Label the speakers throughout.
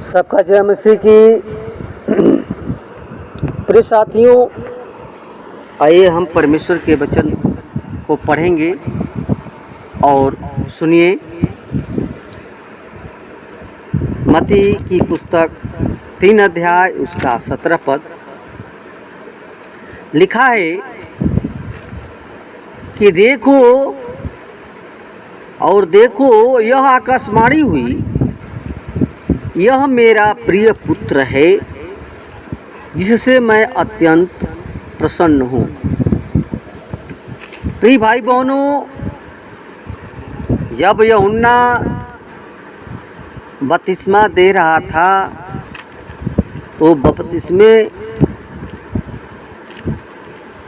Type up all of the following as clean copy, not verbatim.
Speaker 1: सबका जय मसीह की। प्रिय साथियों, आइए हम परमेश्वर के वचन को पढ़ेंगे और सुनिए। मत्ती की पुस्तक 3 अध्याय उसका 17 पद लिखा है कि देखो और देखो, यह आकाशवाणी हुई, यह मेरा प्रिय पुत्र है जिससे मैं अत्यंत प्रसन्न हूँ। प्रिय भाई बहनों, जब यूहन्ना बपतिस्मा दे रहा था तो बपतिस्मे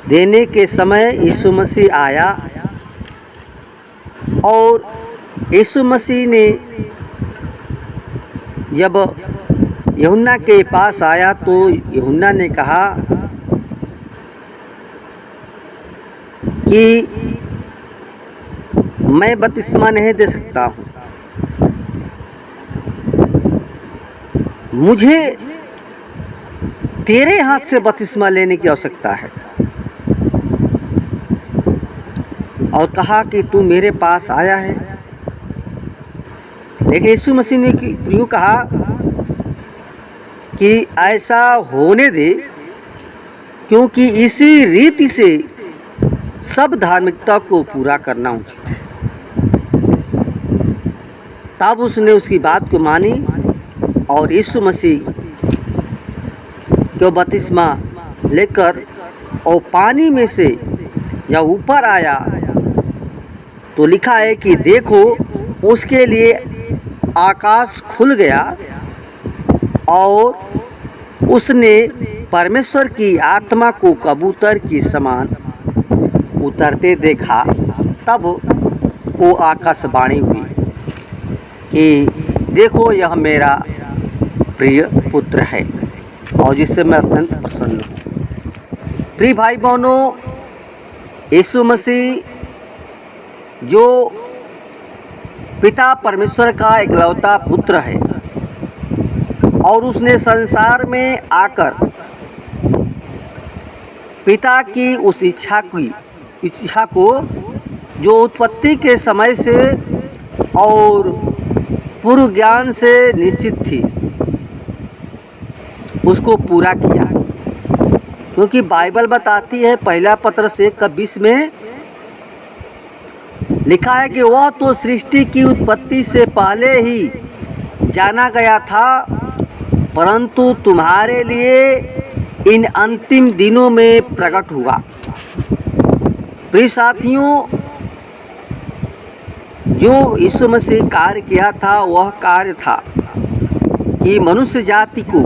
Speaker 1: देने के समय यीशु मसीह आया और यीशु मसीह ने जब यूहन्ना के पास आया तो यूहन्ना ने कहा कि मैं बपतिस्मा नहीं दे सकता हूँ, मुझे तेरे हाथ से बपतिस्मा लेने की आवश्यकता है। और कहा कि तू मेरे पास आया है। लेकिन यीशु मसीह ने यूँ कहा कि ऐसा होने दे, क्योंकि इसी रीति से सब धार्मिकता को पूरा करना उचित है। तब उसने उसकी बात को मानी और यीशु मसीह को बपतिस्मा लेकर और पानी में से जब ऊपर आया तो लिखा है कि देखो, उसके लिए आकाश खुल गया और उसने परमेश्वर की आत्मा को कबूतर की समान उतरते देखा। तब वो आकाशवाणी हुई कि देखो, यह मेरा प्रिय पुत्र है और जिससे मैं अत्यंत प्रसन्न हूँ। प्रिय भाई बहनों, यीशु मसीह जो पिता परमेश्वर का इकलौता पुत्र है और उसने संसार में आकर पिता की उस इच्छा को जो उत्पत्ति के समय से और पूर्व ज्ञान से निश्चित थी, उसको पूरा किया। क्योंकि बाइबल बताती है, पहला पत्रस 1:20 में लिखा है कि वह तो सृष्टि की उत्पत्ति से पहले ही जाना गया था, परंतु तुम्हारे लिए इन अंतिम दिनों में प्रकट हुआ। प्रिय साथियों, जो यीशु मसीह कार्य किया था वह कार्य था कि मनुष्य जाति को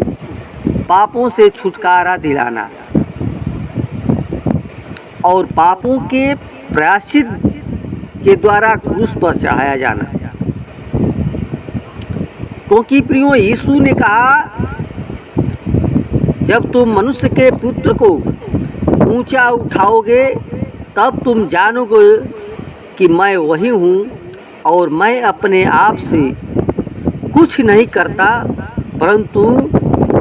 Speaker 1: पापों से छुटकारा दिलाना और पापों के प्रायश्चित के द्वारा क्रूस पर चढ़ाया जाना। क्योंकि प्रियो, यीशु ने कहा, जब तुम मनुष्य के पुत्र को ऊंचा उठाओगे तब तुम जानोगे कि मैं वही हूँ और मैं अपने आप से कुछ नहीं करता, परंतु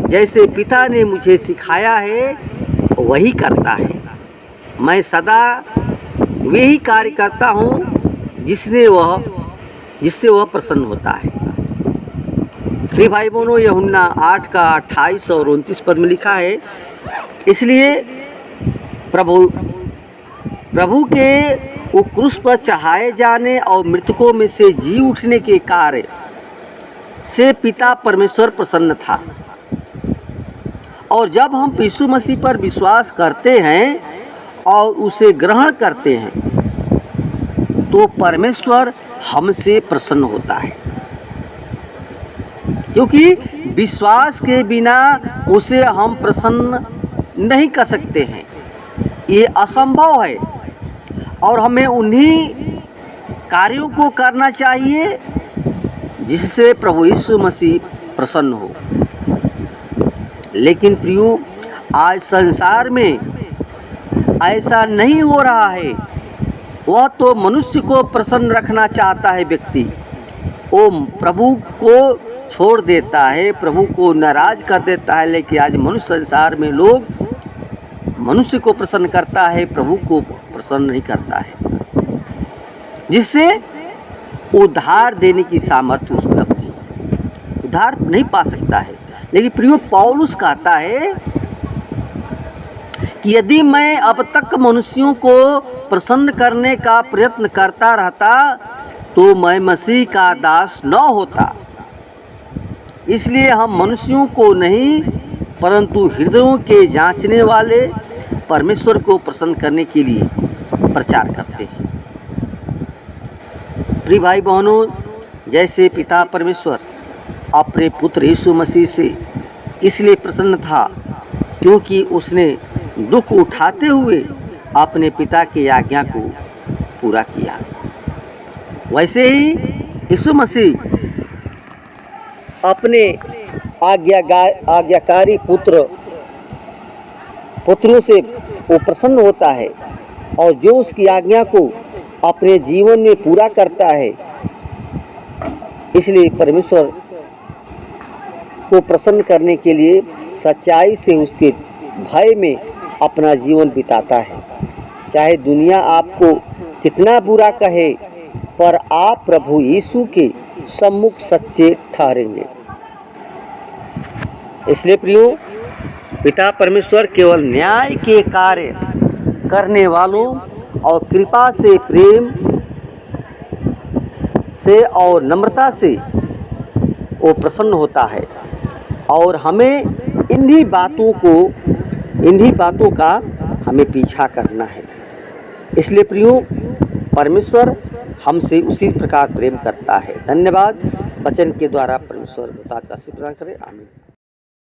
Speaker 1: जैसे पिता ने मुझे सिखाया है वही करता है। मैं सदा वही कार्य करता हूँ जिससे वह प्रसन्न होता है। प्रिय भाई बहनों, यूहन्ना 8:28 और 29 पद में लिखा है, इसलिए प्रभु के वो क्रूस पर चढ़ाए जाने और मृतकों में से जी उठने के कार्य से पिता परमेश्वर प्रसन्न था। और जब हम यीशु मसीह पर विश्वास करते हैं और उसे ग्रहण करते हैं तो परमेश्वर हमसे प्रसन्न होता है। क्योंकि विश्वास के बिना उसे हम प्रसन्न नहीं कर सकते हैं, ये असंभव है। और हमें उन्हीं कार्यों को करना चाहिए जिससे प्रभु यीशु मसीह प्रसन्न हो। लेकिन प्रियो, आज संसार में ऐसा नहीं हो रहा है। वह तो मनुष्य को प्रसन्न रखना चाहता है व्यक्ति, वो प्रभु को छोड़ देता है, प्रभु को नाराज कर देता है। लेकिन आज मनुष्य संसार में लोग मनुष्य को प्रसन्न करता है, प्रभु को प्रसन्न नहीं करता है, जिससे उद्धार देने की सामर्थ्य उसमें अपनी उद्धार नहीं पा सकता है। लेकिन प्रियो, पौलुस कहता है कि यदि मैं अब तक मनुष्यों को प्रसन्न करने का प्रयत्न करता रहता तो मैं मसीह का दास न होता। इसलिए हम मनुष्यों को नहीं परंतु हृदयों के जांचने वाले परमेश्वर को प्रसन्न करने के लिए प्रचार करते हैं। प्रिय भाई बहनों, जैसे पिता परमेश्वर अपने पुत्र यीशु मसीह से इसलिए प्रसन्न था क्योंकि उसने दुख उठाते हुए अपने पिता की आज्ञा को पूरा किया, वैसे ही यीशु मसीह अपने आज्ञाकारी पुत्रों से वो प्रसन्न होता है और जो उसकी आज्ञा को अपने जीवन में पूरा करता है। इसलिए परमेश्वर को प्रसन्न करने के लिए सच्चाई से उसके भय में अपना जीवन बिताता है। चाहे दुनिया आपको कितना बुरा कहे, पर आप प्रभु यीशु के सम्मुख सच्चे ठहरेंगे। इसलिए प्रियो, पिता परमेश्वर केवल न्याय के कार्य करने वालों और कृपा से, प्रेम से और नम्रता से वो प्रसन्न होता है और हमें इन्हीं बातों का हमें पीछा करना है। इसलिए प्रियो, परमेश्वर हमसे उसी प्रकार प्रेम करता है। धन्यवाद। वचन के द्वारा परमेश्वर बता का आशीर्वाद प्रदान करे। आमीन।